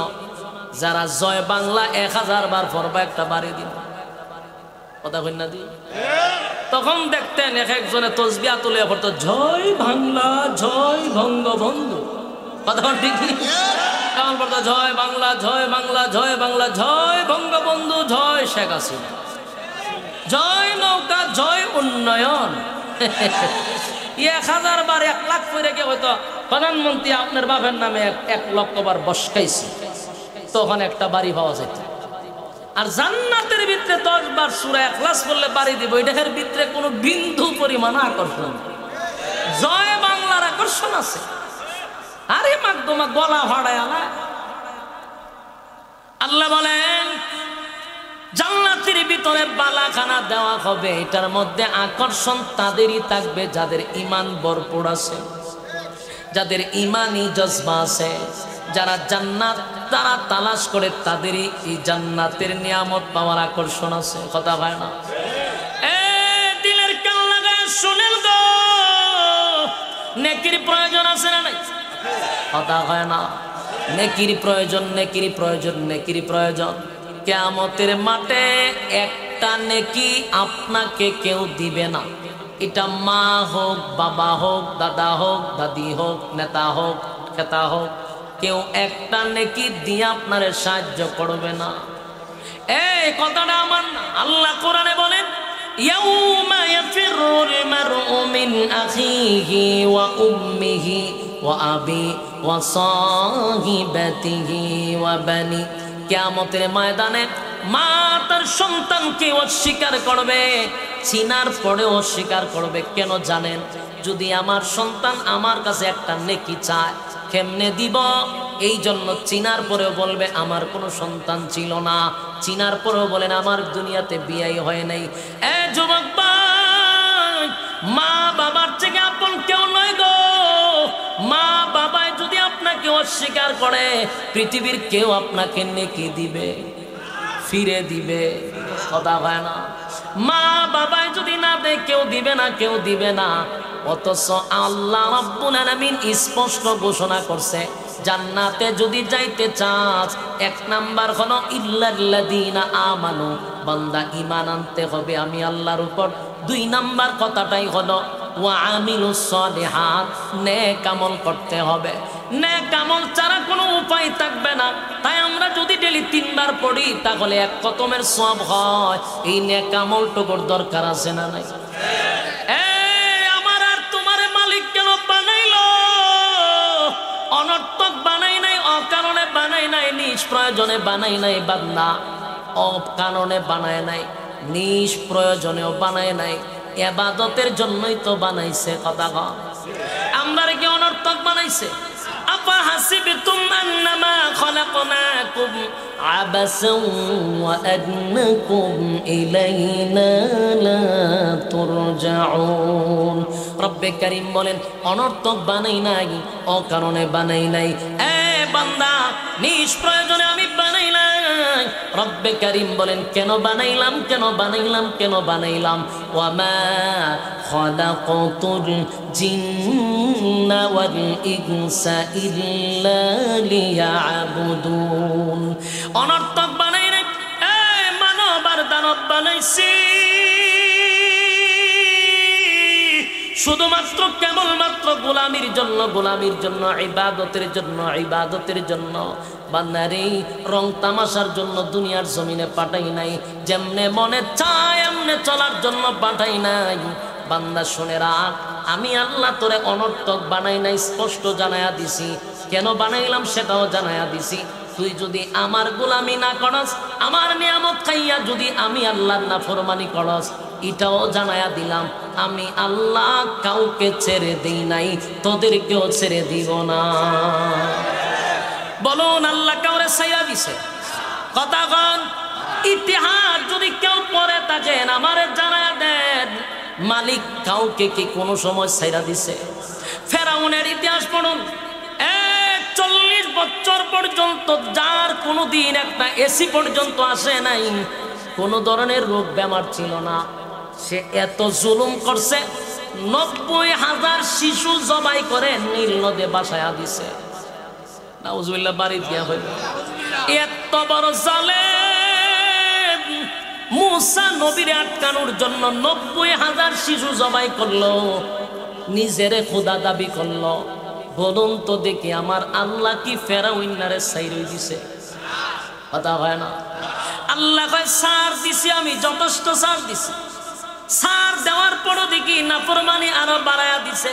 Speaker 1: যারা জয় বাংলা 1000 বার পড়বা একটা বাড়ি দিন, কথা কই না দি, তখন দেখতেন এক একজনে তসবিহ তুলে পড়তো জয় বাংলা জয় বঙ্গবন্ধু। কথা ঠিক কেমন পড়তো জয় বাংলা জয় বাংলা জয় বাংলা জয় বঙ্গবন্ধু জয় শেখ হাসিনা জয় নৌকা জয় উন্নয়ন। 1000 বার 1 লাখ করে কে হয়তো প্রধানমন্ত্রী আপনার বাপের নামে 1 লক্ষ বার বসকাইছে, তখন একটা বাড়ি পাওয়া যেত। আর জান্নাতের ভিতরে 10 বার সূরা ইখলাস পড়লে বাড়ি দিব, এটার ভিতরে কোনো বিন্দু পরিমাণ আকর্ষণ। জয় বাংলার আকর্ষণ আছে। আরে মাগদমা গলা ফাড়ায় আলা। আল্লাহ বলেন জান্নাতের ভিতরে বালাখানা দেওয়া হবে, এটার মধ্যে আকর্ষণ তাদেরই থাকবে যাদের ঈমান ভরপুর আছে, যাদের ঈমানি জজবা আছে, যারা জান্নাত তারা তালাশ করে তাদেরই এই জান্নাতের নিয়ামত পাওয়ার আকর্ষণ আছে। কথা হয় না? দিলের কান লাগায় শুনেন গো, নেকির প্রয়োজন আছে না নাই? কথা হয় না? নেকির প্রয়োজন, নেকির প্রয়োজন, নেকির প্রয়োজন। কিয়ামতের মাঠে একটা নেকি আপনাকে কেউ দিবে না। এটা মা হোক, বাবা হোক, দাদা হোক, দাদি হোক, নেতা হোক, খেতা হোক, কেউ একটা নেকি দিয়ে আপনারে সাহায্য করবে না। এই কথাটা আমার না, আল্লাহ কোরআনে বলেন ইয়াউমা ইয়াফিরুল মারউ মিন আখিহি ওয়া উম্মিহি ওয়া আবি ওয়া সাহিবাতিহি ওয়া বানি। কিয়ামতের ময়দানে মা তার সন্তানকে অস্বীকার করবে, চিনার পরে অস্বীকার করবে। কেন জানেন? যদি আমার সন্তান আমার কাছে একটা নেকি চায় কেমনে দিব? এই জন্য চিনার পরেও বলবে আমার কোনো সন্তান ছিল না, চিনার পরেও বলেন আমার দুনিয়াতে বিয়ে হয় নাই। এ যুবক ভাই, মা বাবার থেকে আপন কেউ নয় গো। মা বাবাই যদি আপনাকে অস্বীকার করে, পৃথিবীর কেউ আপনাকে নেকি দিবে, ফিরে দিবে? কথা হয় না? মা বাবাই যদি না দেয় কেউ দিবে না, কেউ দিবে না। অথচ আল্লাহ রাব্বুল আলামিন স্পষ্ট ঘোষণা করছে, জান্নাতে যদি যাইতে চাস, এক নাম্বার হলো ইল্লাল্লাযীনা আমানু, বান্দা ঈমান আনতে হবে আমি আল্লাহর উপর। দুই নাম্বার কথাটাই হলো ওয়া আমিলুস সালিহাত, নেক আমল করতে হবে। নেক আমল ছাড়া কোনো উপায় থাকবে না। তাই আমরা যদি ডেলি 3 বার পড়ি তাহলে এক কতমের সওয়াব হয়। এই নেক আমলটুকুর দরকার আছে না নাই? আমার আর তোমার মালিক কেন বানাইলো? অনর্থক বানাই নাই, অকারণে বানাই নাই, নিষ্প্রয়োজনে বানাই নাই বান্দা। অকারণে বানায় নাই, নিষ্প্রয়োজনেও বানায় নাই, ইবাদতের জন্যই তো বানাইছে। কথা কও, আমরা কি অনর্থক বানাইছে? আফা হাসিবতুম আন্নামা খলাকনাকুম আবাসান ওয়া আন্নাকুম ইলাইনা লা তুরজাউন। রব্বে কারীম বলেন অনর্থক বানাই নাই, অকারণে বানাই নাই। এ বান্দা, নিষ্প্রয়োজনে আমি বানাই নাই। রব্বে কারীম বলেন কেন বানাইলাম, কেন বানাইলাম, কেন বানাইলাম? ওয়ামা খালাকাতুল জিন্না ওয়াল ইনসা ইল্লা লিয়াবুদুন। অনর্থক বানাই নাই, মানব আর দানব বানাইছি শুধুমাত্র কেবলমাত্র গোলামির জন্য, গোলামির জন্য, ইবাদতের জন্য, ইবাদতের জন্য। বান্দারে রং তামাশার জন্য দুনিয়ার জমিনে পাঠাই নাই, যেমনে মনে চায় এমনে চলার জন্য পাঠাই নাই। বান্দা শুনে রাখ, আমি আল্লাহ তোরে অনর্থক বানাই নাই, স্পষ্ট জানায়া দিছি। কেন বানাইলাম সেটাও জানায়া দিছি। তুই যদি আমার গোলামি না করস, আমার নিয়ামত খাইয়া যদি আমি আল্লাহর নাফরমানি করস, এটাও জানায়া দিলাম। আমি আল্লাহ কাউকে ছেড়ে দেই নাই, তোদেরকেও ছেড়ে দিব না। বলুন আল্লাহ কাউরে ছাইরা দিছে? কথা কন। ইতিহাস যদি কেউ পড়ে থাকেন আমারে জানায়া দেন, মালিক কাউকে কি কোনো সময় ছাইরা দিছে? ফেরাউনের ইতিহাস পড়ুন। 40 বছর পর্যন্ত যার কোনো দিন একটা এসি পর্যন্ত আসে নাই, কোনো ধরনের রোগ বেমার ছিল না, সে এত জুলুম করছে, 90,000 শিশু জবাই করে নীল নদে বাসায়া দিছে। নাউজুবিল্লাহ, বাড়ি দিয়া হইল। এত বড় জালেম, মুসা নবীরে আটকানোর জন্য 90,000 শিশু জবাই করলো, নিজেরে খোদা দাবি করলো। বলুন তো দেখি আমার আল্লাহ কি ফেরাউন্নারে ছাইরে দিছে? কথা হয় না? আল্লাহ কয় সার দিছি আমি, যথেষ্ট সার দিছি। সার দেওয়ার পরও দেখি নাফরমানি আরো বাড়ায়া দিছে।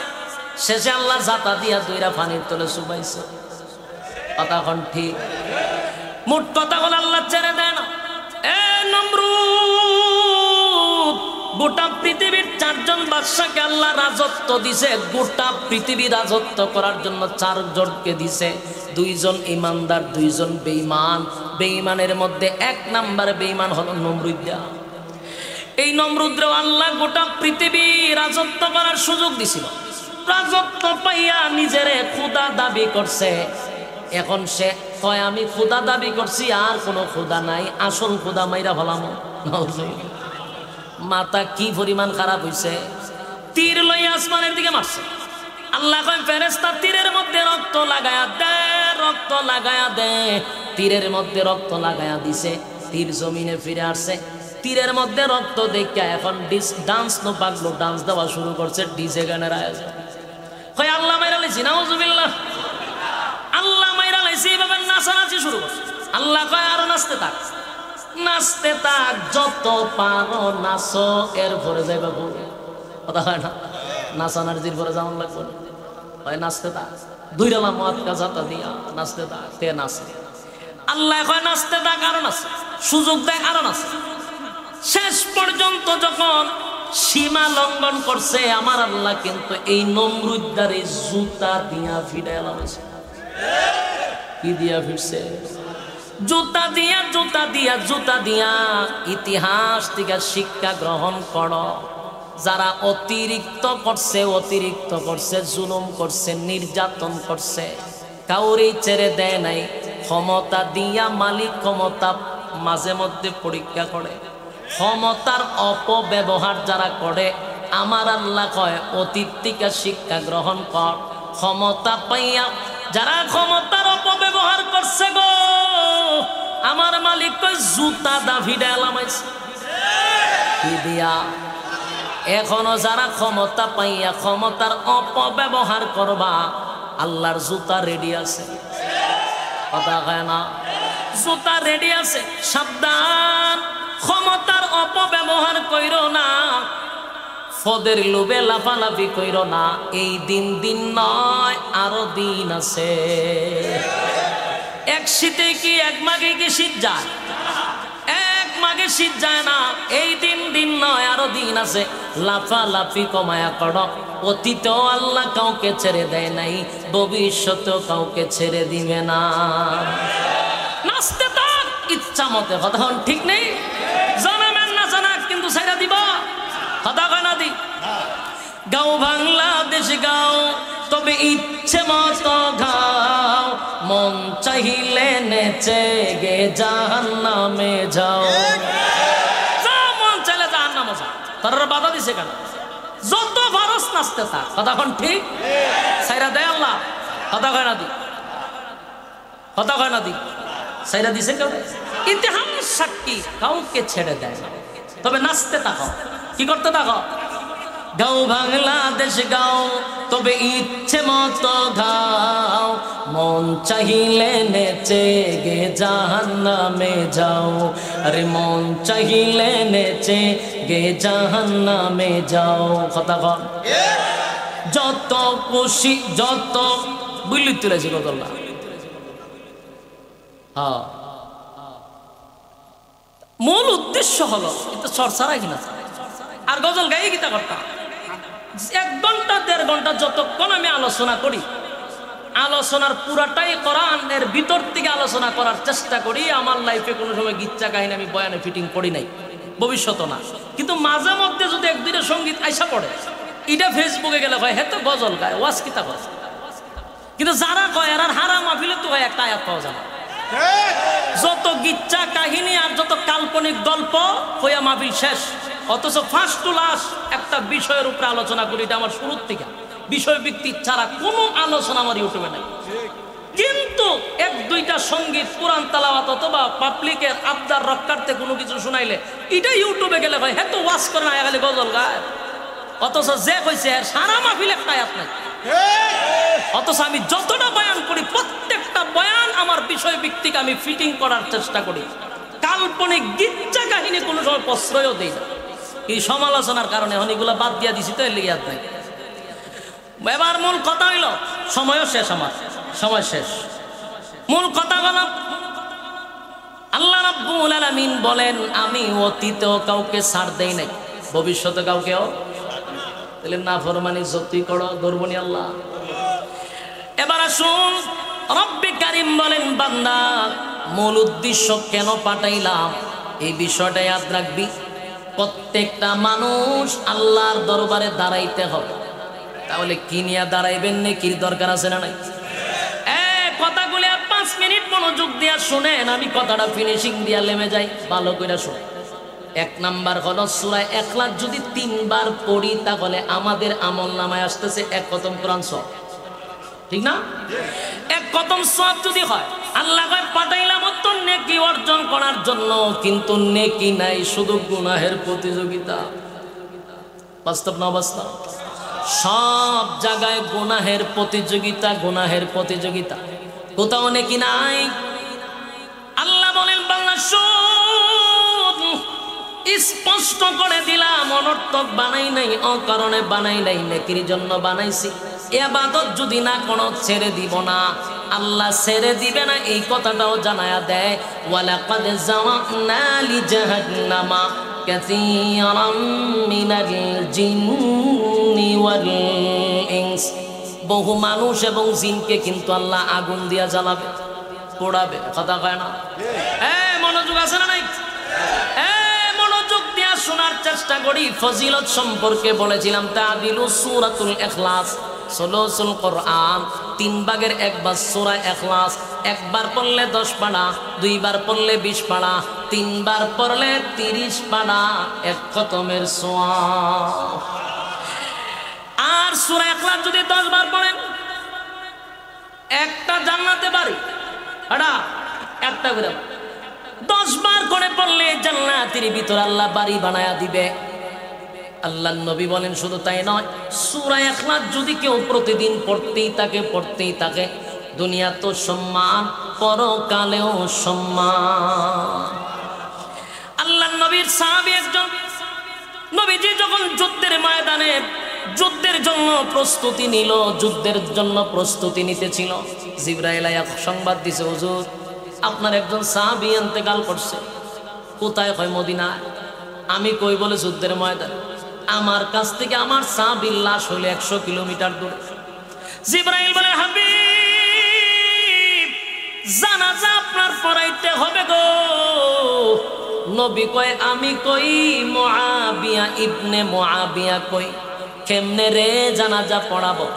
Speaker 1: শেষে আল্লাহ জাতা দিয়া দুইরা পানির তলে চুবাইছে। কথা কোন ঠিক? মোট কথা হল আল্লাহ ছেড়ে দেয় না। এ নমরুদ, গোটা পৃথিবীর 4 জন বাদশাকে আল্লাহ রাজত্ব দিছে। গোটা পৃথিবী রাজত্ব করার জন্য 4 জনকে দিছে। 2 জন ইমানদার, 2 জন বেঈমান। বেঈমানের মধ্যে 1 নাম্বার বেঈমান হলো নমরুদ। এই নমরুদরে আল্লাহ গোটা পৃথিবী রাজত্ব করার সুযোগ দিছিল। রাজত্ব পাইয়া নিজেরে খোদা দাবি করছে। এখন সে কয় আমি খোদা দাবি করছি, আর কোনো খোদা নাই, আসল খোদা মাইরা ফেলাম। মাথা কি পরিমাণ খারাপ হইছে। তীর লইয়া আসমানের দিকে মারছে। আল্লাহ কয় ফেরেশতা তীরের মধ্যে রক্ত লাগায়া দে, রক্ত লাগায়া দে। তীরের মধ্যে রক্ত লাগায়া দিছে। তীর জমিনে ফিরে আসছে। তীরের মধ্যে রক্ত দেখে এখন ডান্স নো পাগলো, ডান্স দেওয়া শুরু করছে, ডিজে গানের আয়োজন। কয় আল্লাহ মাইরা লাইছি, নাউজুবিল্লাহ, আল্লাহ মাইরা লাইছি। এইভাবে নাচানাচি শুরু করছে। আল্লাহ কয় আরো নাচতে থাক, নাচতে থাক, যত পারো নাচো, এরপরে যাইবা বলে। কথা হয় না? নাচানাচির পরে যেমন লাগবে, হয় নাচতে থাক, দুইরালা মদ কাজাতা দিয়া নাচতে থাক, তে নাচে। আল্লাহ কয় নাচতে থাক, আরো নাচে, সুযোগ দেয়, আরো নাচে। শেষ পর্যন্ত যখন সীমা লঙ্ঘন করছে, আমার আল্লাহ কিন্তু এই নমরুদ্দারে জুতা দিয়া ফিরাইলাম। কি দিয়া ফিরছে? জুতা দিয়া, জুতা দিয়া, জুতা দিয়া। ইতিহাস থেকে শিক্ষা গ্রহণ করো। যারা অতিরিক্ত করছে, অতিরিক্ত করছে, জুলুম করছে, নির্যাতন করছে, কাউরেই ছেড়ে দেয় নাই। ক্ষমতা দিয়া মালিক ক্ষমতা মাঝে মধ্যে পরীক্ষা করে। ক্ষমতার অপব্যবহার যারা করে, আমার আল্লাহ কয় অতীত থেকে শিক্ষা গ্রহণ কর। ক্ষমতা পাইয়া যারা ক্ষমতার অপব্যবহার করছে গো, আমার মালিক কয় জুতা দাভিডা লামাইছে। কি দিয়া? এখনো যারা ক্ষমতা পাইয়া ক্ষমতার অপব্যবহার করবা, আল্লাহর জুতা রেডি আছে। কথা কয় না? জুতা রেডি আছে। সাবধান, ক্ষমতার অপব্যবহার কইরো না, পদের লোভে লাফালাফি কইরো না। এই দিন দিন নয়, আরো দিন আছে। এক শীতে কি এক মাঘে কি শীত যায়? এক মাঘে শীত যায় না। এই দিন দিন নয়, আরো দিন আছে। লাফালাফি কমায়া করো। অতীতেও আল্লাহ কাউকে ছেড়ে দেয় নাই, ভবিষ্যতেও কাউকে ছেড়ে দিবে না। নাচতে তার ইচ্ছা মতে, কথা ঠিক নেই? জানাবেন না জানা, কিন্তু ছেড়ে দিব। কথা কয় না দি? গাও বাংলাদেশ গাও, তবে ইচ্ছে মতো গাও। মন চাইলে নেচে গে জাহান্নামে যাও। যা মন চাইলে জাহান্নামে যাও। তারা বাধা দিছে কেন? যত ভারস নাচতে থাক। কথা ঠিক? সাইরা দেয় আল্লাহ? কথা কয় না দি? কথা কয় না দি? সাইরা দিছে কেন? ইতিহাস সাক্ষী, কাউকে ছেড়ে দেয় না। তবে নাচতে থাকো। কি করতে থাকো? গাও বাংলাদেশ গাও, তবে ইচ্ছে মতো গাও। মন চাইলে নেচে গে জাহান্নামে যাও। আরে মন চাইলে নেচে গে জাহান্নামে যাও। কথা কন। যত খুশি, যত বুঝলি তুলেছি গজল্লা। হ্যাঁ, মূল উদ্দেশ্য হলো এটা চর্চারা কিনা। আর গজল গাই গীতা করতাম 1 ঘন্টা 1.5 ঘন্টা যতক্ষণ আমি আলোচনা করি, আলোচনার পুরাটাই কোরআনের ভিতর থেকে আলোচনা করার চেষ্টা করি। আমার লাইফে কোনো সময় গিচ্ছা কাহিনী আমি বয়ানে ফিটিং করি নাই, ভবিষ্যৎ না। কিন্তু মাঝে মধ্যে যদি 1-2টা সঙ্গীত আইসা পড়ে, এটা ফেসবুকে গেলে হয় হ্যাঁ তো গজল গায়, ওয়াজ কিতা করে। কিন্তু যারা কয় আর হারা মাহফিলে তো হয় একটা আয়াত পাওয়া যায়। যত গিচ্ছা কাহিনী আর যত কাল্পনিক গল্প হইয়া মাহফিল শেষ। অথচ ফার্স্ট টু লাস্ট একটা বিষয়ের উপরে আলোচনা করি। এটা আমার শুরুর থেকে বিষয় ভিত্তিক ছাড়া কোনো আলোচনা আমার ইউটিউবে নাই। কিন্তু 1-2টা সঙ্গীত, কোরআন তেলাওয়াত অথবা পাবলিকের আবদার রক্ষার্থে কোনো কিছু শুনাইলে এটা ইউটিউবে গেলে ভাই হ্যাঁ তো ওয়াজ করে না, খালি গজল গায়। অথচ যে কইছে সারা মাহফিল একটা আয়াত নাই। অথচ আমি যতটা বয়ান করি, প্রত্যেকটা বয়ান আমার বিষয় ভিত্তিক আমি ফিটিং করার চেষ্টা করি। কাল্পনিক গিচ্ছা কাহিনী কোনো সময় প্রশ্রয়ও দেই না। এই সমালোচনার কারণে অনেকগুলো বাদ দিয়া দিছি, তো এর লেগে আর নাই। এবার মূল কথা হইল, সময়ও শেষ, আমার সময় শেষ। মূল কথা হলো আল্লাহ রাব্বুল আলামিন বলেন আমি অতীতেও কাউকে ছাড় দেই নাই, ভবিষ্যতে কাউকেও। তাহলে না ফরমানি যতই করো ধরবনি আল্লাহ। এবার আসুন, রব্বে কারীম বলেন বান্দা মূল উদ্দেশ্য কেন পাঠাইলাম এই বিষয়টা ইয়াদ রাখবি। প্রত্যেকটা মানুষ আল্লাহর দরবারে দাঁড়াইতে হবে। তাহলে কি নিয়ে দাঁড়াইবেন, নেকির দরকার আছে না নাই? কথাগুলি আর 5 মিনিট মনোযোগ দিয়া শুনেন, আমি কথাটা ফিনিশিং দিয়া লেমে যাই, ভালো করে শুনে। 1 নাম্বার হলো সূরা ইখলাস যদি 3 বার পড়ি তাহলে আমাদের আমল নামায় আসতেছে 1 খতম কোরআন সওয়াব। ঠিক না? 1 খতম সওয়াব যদি হয়, আল্লাহ পাঠাইলাম তো নেকি অর্জন করার জন্য, কিন্তু নেকি নাই, শুধু গুনাহের প্রতিযোগিতা। বাস্তব না বাস্তব? সব জায়গায় গুনাহের প্রতিযোগিতা, গুনাহের প্রতিযোগিতা, কোথাও নেকি নাই। আল্লাহ বলেন বাংলা শুন, স্পষ্ট করে দিলাম, অনর্থক বানাই নাই, অকারণে বানাই নাই, নেকির জন্য বানাইছি। ইবাদত যদি না কোনো ছেড়ে দিব না, আল্লাহ ছেড়ে দিবে না, এই কথাটাও জানায়া দেয়। ওয়ালাকাদ জাওয়ানা লি জাহান্নামা কাসীরাম মিনাল জিন্নি ওয়াল ইনস, বহু মানুষ এবং জিনকে কিন্তু আল্লাহ আগুন দিয়া জ্বালাবে, পোড়াবে। কথা কয় না? মনোযোগ আছে না নাই? মনোযোগ দিয়া শোনার চেষ্টা করি। ফজিলত সম্পর্কে বলেছিলাম তাদিলু সূরাতুল ইখলাস, সুলুসুল কোরআন, 3 ভাগের 1 ভাগ সূরা ইখলাস। একবার পড়লে 10 পারা, 2 বার পড়লে 20 পারা, 3 বার পড়লে 30 পারা, এক খতমের সওয়াব। আর সূরা ইখলাস যদি 10 বার পড়েন একটা জান্নাতে বাড়ি, একটা করে 10 বার করে পড়লে জান্নাতের ভিতর আল্লাহ বাড়ি বানায়া দিবে। আল্লাহর নবী বলেন শুধু তাই নয়, সূরা ইখলাস যদি কেউ প্রতিদিন পড়তেই থাকে, দুনিয়া তো সম্মান, পরকালেও সম্মান। আল্লাহর নবীর সাহাবী একজন, নবীজি যখন যুদ্ধের ময়দানে যুদ্ধের জন্য প্রস্তুতি নিতেছিল, জিবরাইল আয়া সংবাদ দিছে, হুজুর আপনার একজন সাহাবী ইন্তেকাল করছে। কোথায়? কয় মদিনায়। আমি কই? বলে যুদ্ধের ময়দান। আমার কাছ থেকে আমার সাহাবীর লাশ হইলে 100 কিলোমিটার দূরে। জিবরাইল বলে, হাবিব জানাজা আপনার পড়াইতে হবে গো। নবী কয়, আমি কই মুআবিয়া ইবনে মুআবিয়া কই, কেমনে রে জানাজা পড়াবো?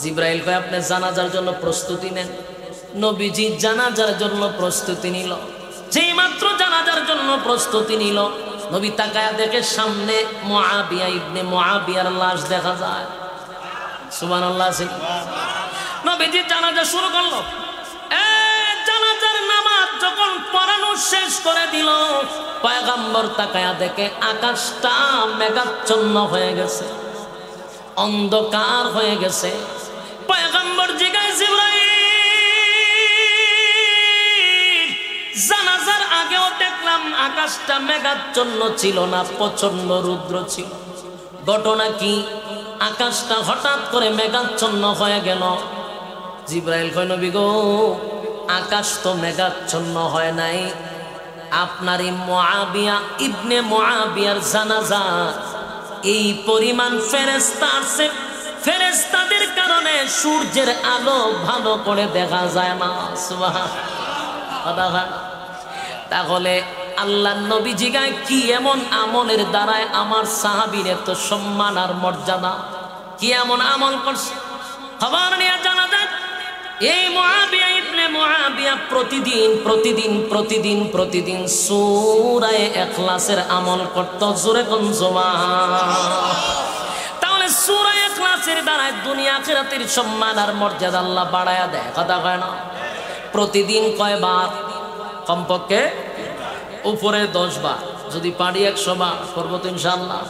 Speaker 1: জিবরাইল কয়, আপনি জানাজার জন্য প্রস্তুতি নেন। নবীজি জানাজার জন্য প্রস্তুতি নিল। যেই মাত্র জানাজার জন্য প্রস্তুতি নিল, নবী তাকায়া দেখে সামনে মুআবিয়া ইবনে মুআবিয়ার লাশ দেখা যায়। সুবহানাল্লাহ। নবীজি জানাজা শুরু করলো। জানাজার নামাজ যখন পড়ানো শেষ করে দিল, পয়গম্বর তাকায়া দেখে আকাশটা মেঘাচ্ছন্ন হয়ে গেছে, অন্ধকার হয়ে গেছে। পয়গম্বর জিজ্ঞাসা, জিবরাইল জানাজার আগেও দেখলাম আকাশটা মেঘাচ্ছন্ন ছিল না, প্রচন্ড রুদ্র ছিল, ঘটনা কি? আকাশটা হঠাৎ করে মেঘাচ্ছন্ন হয়ে গেল। জিবরাইল কয়, নবী গো, আকাশ তো মেঘাচ্ছন্ন হয় নাই, আপনার এই মুআবিয়া ইবনে মুআবিয়ার জানাজা এই পরিমাণ ফেরেশতা আছে, ফেরেশতাদের কারণে সূর্যের আলো ভালো করে দেখা যায় না। সুবহানাল্লাহ। তাহলে আল্লাহর নবী জিগায়, কি এমন আমলের দ্বারায় আমার সাহাবীর এত সম্মান আর মর্যাদা? কি এমন আমল করছে? খবর নিয়ে জানা যায়, এই মুআবিয়া ইবনে মুআবিয়া প্রতিদিন সূরা ইখলাসের আমল করত। জোরে কোন সুবহানাল্লাহ। তাহলে সূরা ইখলাসের দ্বারা দুনিয়া আখিরাতের সম্মান আর মর্যাদা আল্লাহ বাড়ায়া দেয়। কথা কয় না? প্রতিদিন কয়বার? কমপক্ষে উপরে 10 বার, যদি পারি 100 বার করবো তো ইনশাআল্লাহ।